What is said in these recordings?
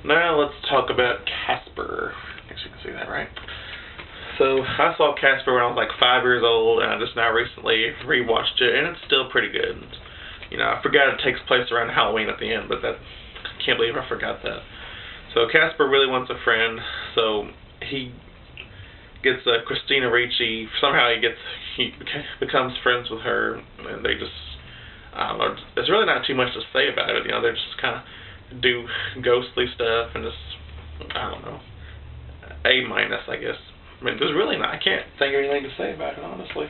Now let's talk about Casper. I guess you can see that, right? So I saw Casper when I was like 5 years old, and I just now recently rewatched it, and it's still pretty good. You know, I forgot it takes place around Halloween at the end, but I can't believe I forgot that. So Casper really wants a friend, so he gets Christina Ricci. Somehow he becomes friends with her, and they just, I don't know, there's really not too much to say about it. You know, they just kind of do ghostly stuff, and just, I don't know, A minus, I guess. I mean, there's really not, I can't think of anything to say about it, honestly.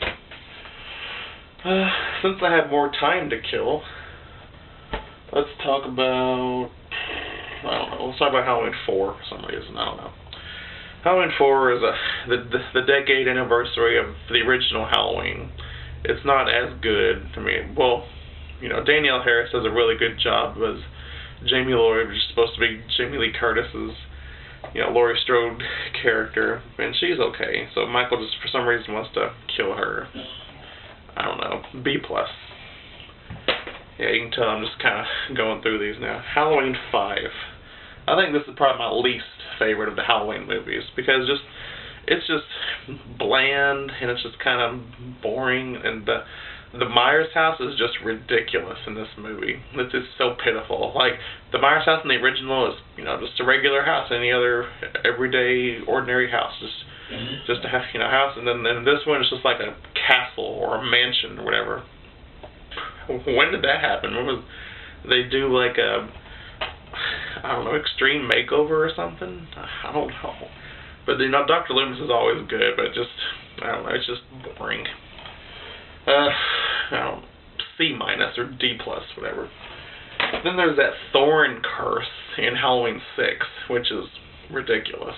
Since I have more time to kill, let's talk about, I don't know, let's talk about Halloween 4 for some reason, I don't know. Halloween 4 is the decade anniversary of the original Halloween. It's not as good to me. Well, you know, Danielle Harris does a really good job as Jamie Lloyd, which is supposed to be Jamie Lee Curtis's, you know, Laurie Strode character, and she's okay. So Michael just for some reason wants to kill her. I don't know, B+. Yeah, you can tell I'm just kind of going through these now. Halloween 5. I think this is probably my least favorite of the Halloween movies, because it's just bland, and it's just kind of boring, and the Myers house is just ridiculous in this movie. It's just so pitiful. Like, the Myers house in the original is, you know, just a regular house, any other everyday, ordinary house, just a house, and then this one is just like a castle or a mansion or whatever. When did that happen? When was they do like a, I don't know, extreme makeover or something? I don't know. But you know, Dr. Loomis is always good, but just, I don't know, it's just boring. I don't, C- or D+, whatever. Then there's that Thorn curse in Halloween 6, which is ridiculous.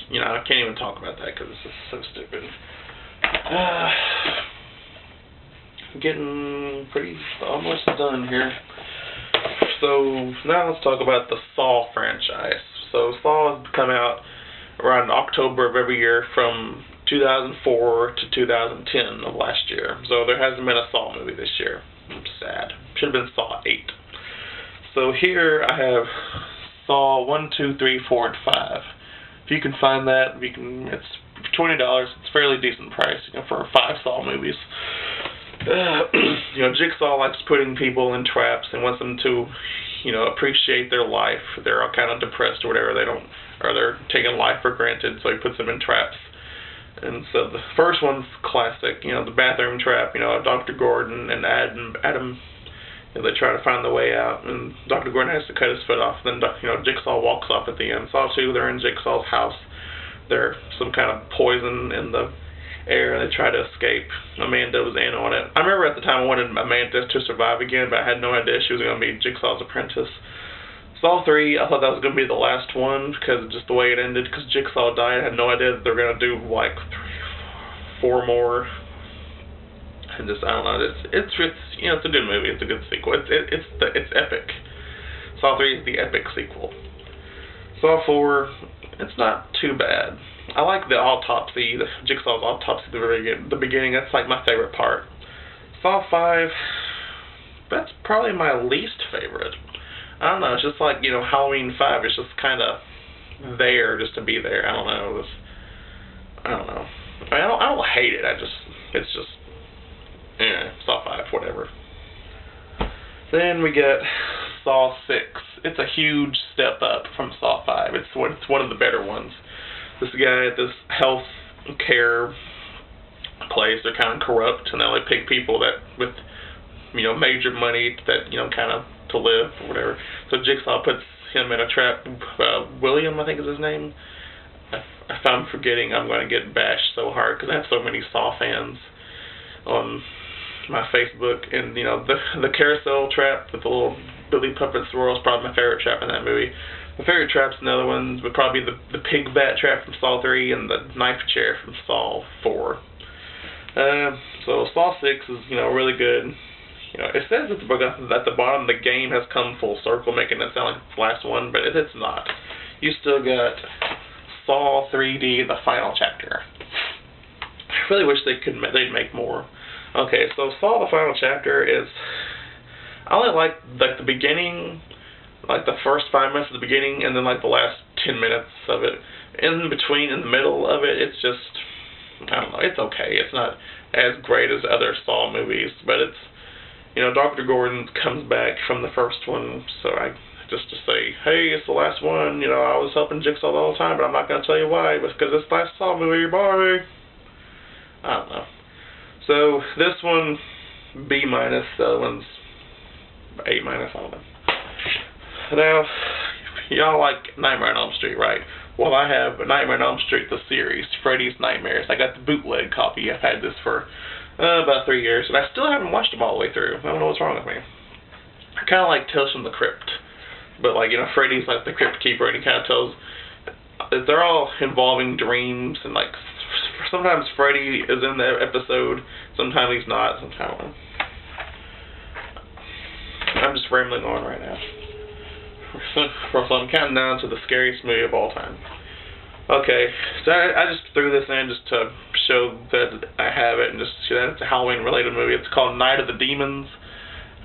You know, I can't even talk about that because it's just so stupid. Getting pretty almost done here. So now let's talk about the Saw franchise. So Saw has come out around October of every year from 2004 to 2010 of last year. So there hasn't been a Saw movie this year. I'm sad. Should have been Saw 8. So here I have Saw 1, 2, 3, 4, and 5. If you can find that, it's $20. It's a fairly decent price, you know, for 5 Saw movies. You know, Jigsaw likes putting people in traps and wants them to, you know, appreciate their life. They're all kind of depressed or whatever. They're taking life for granted, so he puts them in traps. And so the first one's classic, you know, the bathroom trap. You know, Dr. Gordon and Adam, you know, they try to find the way out, and Dr. Gordon has to cut his foot off. Then, you know, Jigsaw walks off at the end. Saw 2, they're in Jigsaw's house. There's some kind of poison in the air, and they try to escape. Amanda was in on it. I remember at the time I wanted Amanda to survive again, but I had no idea she was going to be Jigsaw's apprentice. Saw 3, I thought that was going to be the last one because of just the way it ended, because Jigsaw died. I had no idea that they were going to do like 4 more. And just, I don't know, it's you know, it's a good movie. It's a good sequel. It's epic. Saw 3 is the epic sequel. Saw 4, it's not too bad. I like the autopsy, the Jigsaw's autopsy at the beginning. That's like my favorite part. Saw 5, that's probably my least favorite. I don't know, it's just like, you know, Halloween 5 is just kind of there just to be there. I don't know. I don't know. I don't hate it. It's just, yeah, Saw 5, whatever. Then we get Saw 6. It's a huge step up from Saw 5. It's one of the better ones. This guy at this health care place, they're kind of corrupt, and they only pick people that with, you know, major money that, you know, kind of to live or whatever. So Jigsaw puts him in a trap. William, I think is his name. If I'm forgetting, I'm going to get bashed so hard because I have so many Saw fans on my Facebook. And, you know, the carousel trap with the little Billy Puppet swirl is probably my favorite trap in that movie. My favorite trap's another one would probably be the pig bat trap from Saw 3 and the knife chair from Saw 4. So Saw 6 is, you know, really good. You know, it says at the bottom the game has come full circle, making it sound like it's the last one, but it's not. You still got Saw 3D, the final chapter. I really wish they'd make more. Okay, so Saw the final chapter is, I only like the beginning, like the first 5 minutes of the beginning, and then like the last 10 minutes of it. In between, in the middle of it, it's just, I don't know, it's okay. It's not as great as other Saw movies, but it's, you know, Dr. Gordon comes back from the first one, so just to say, hey, it's the last one, you know, I was helping Jigsaw the whole time, but I'm not going to tell you why, because it's the last Saw movie, bye. I don't know. So, this one, B-, the other one's A-, I don't know. Now, y'all like Nightmare on Elm Street, right? Well, I have Nightmare on Elm Street, the series, Freddy's Nightmares. I got the bootleg copy. I've had this for about 3 years, and I still haven't watched them all the way through. I don't know what's wrong with me. I kind of like Tales from the Crypt, but like, you know, Freddy's like the Crypt Keeper, and he kind of tells, they're all involving dreams, and like, sometimes Freddy is in the episode, sometimes he's not, sometimes. I'm just rambling on right now. So I'm counting down to the scariest movie of all time. Okay, so I just threw this in just to show that I have it, and just show that it's a Halloween-related movie. It's called Night of the Demons.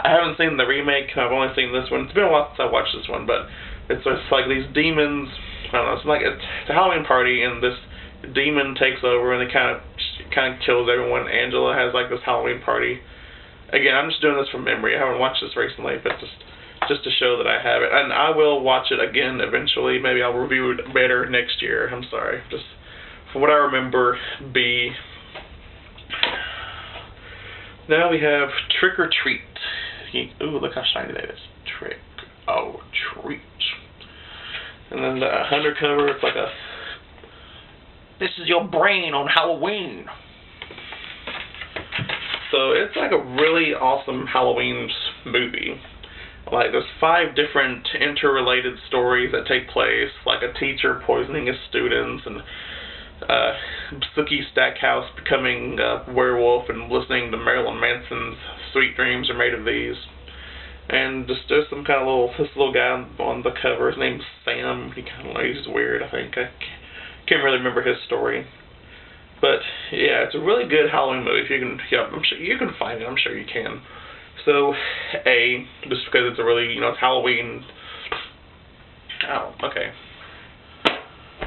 I haven't seen the remake. I've only seen this one. It's been a while since I watched this one, but it's just like these demons. I don't know. It's like it's a Halloween party, and this demon takes over, and it kind of kills everyone. Angela has like this Halloween party. Again, I'm just doing this from memory. I haven't watched this recently, but just to show that I have it. And I will watch it again eventually. Maybe I'll review it better next year. I'm sorry. Just from what I remember, B. Now we have Trick or Treat. Ooh, look how shiny that is. Trick or Treat. And then the undercover, it's like a, this is your brain on Halloween. So it's like a really awesome Halloween movie. Like, there's 5 different interrelated stories that take place, like a teacher poisoning his students, and Sookie Stackhouse becoming a werewolf, and listening to Marilyn Manson's Sweet Dreams Are Made of These. And just there's some kind of this little guy on the cover. His name's Sam. He's weird, I think. I can't really remember his story. But yeah, it's a really good Halloween movie. If you can, yeah, I'm sure you can find it. I'm sure you can. So, A, just because it's a really, you know, it's Halloween. Oh, okay.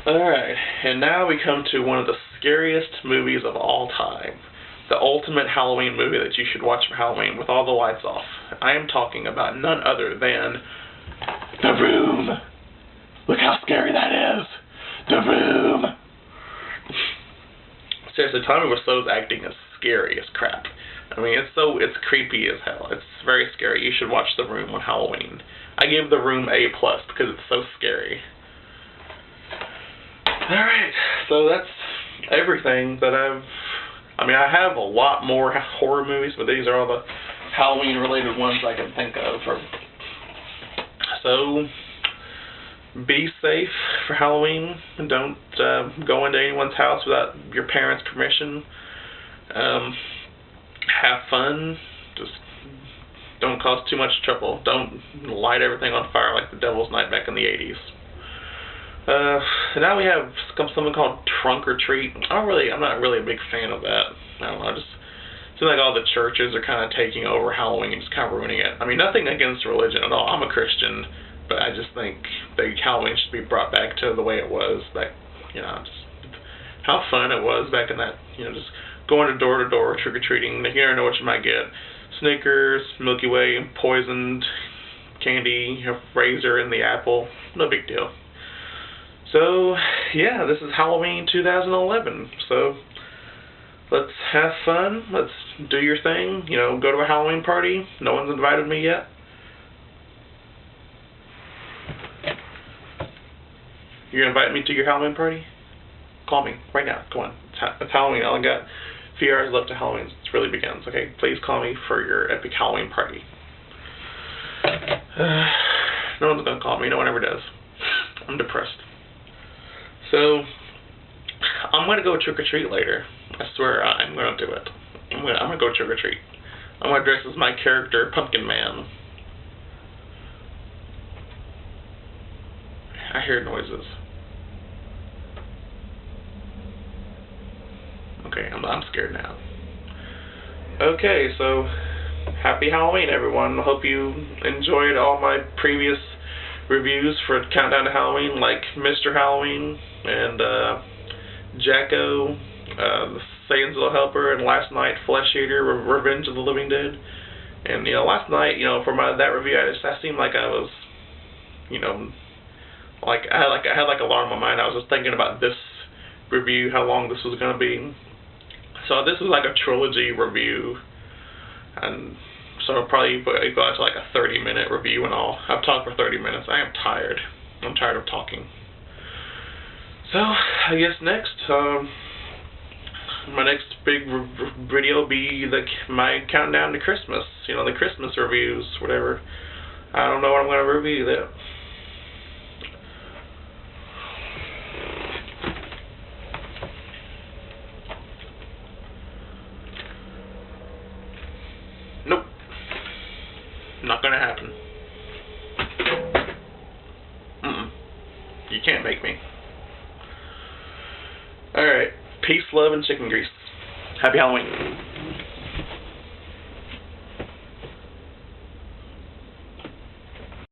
Alright, and now we come to one of the scariest movies of all time. The ultimate Halloween movie that you should watch for Halloween with all the lights off. I am talking about none other than The Room. Look how scary that is. The Room. Seriously, Tommy Wiseau's acting is scary as crap. I mean, it's creepy as hell. It's very scary. You should watch The Room on Halloween. I give The Room A+ because it's so scary. Alright, so that's everything that I mean, I have a lot more horror movies, but these are all the Halloween-related ones I can think of. So, be safe for Halloween. Don't go into anyone's house without your parents' permission. Have fun. Just don't cause too much trouble. Don't light everything on fire like the Devil's Night back in the 80s. Now we have something called Trunk or Treat. I'm not really a big fan of that. I don't know, I just feel like all the churches are kind of taking over Halloween and just kind of ruining it. I mean, nothing against religion at all. I'm a Christian, but I just think that Halloween should be brought back to the way it was back, you know, just how fun it was back in that, you know, just going to door, trick-or-treating. You never know what you might get. Snickers, Milky Way, poisoned candy, razor in the apple. No big deal. So, yeah, this is Halloween 2011. So, let's have fun. Let's do your thing. You know, go to a Halloween party. No one's invited me yet. You're going to invite me to your Halloween party? Call me right now. Come on. It's Halloween. I only got a few hours left to Halloween. It really begins. Okay, please call me for your epic Halloween party. No one's going to call me. No one ever does. I'm depressed. So, I'm going to go trick-or-treat later. I swear I'm going to do it. I'm going to go trick-or-treat. I'm going to dress as my character, Pumpkin Man. I hear noises. Okay, I'm scared now. Okay, so happy Halloween, everyone. I hope you enjoyed all my previous reviews for Countdown to Halloween, like Mr. Halloween and Jacko, the Satan's Little Helper, and last night Flesh Eater, Revenge of the Living Dead. And last night, for that review, I seemed like I was, like I had a lot on my mind. I was just thinking about this review, how long this was gonna be. So this is like a trilogy review, and so I'll probably go out to like a 30-minute review and all. I've talked for 30 minutes. I am tired. I'm tired of talking. So I guess next, my next big video will be my countdown to Christmas. The Christmas reviews, whatever. I don't know what I'm gonna review that. Nope. Not gonna happen. You can't make me. Alright. Peace, love, and chicken grease. Happy Halloween.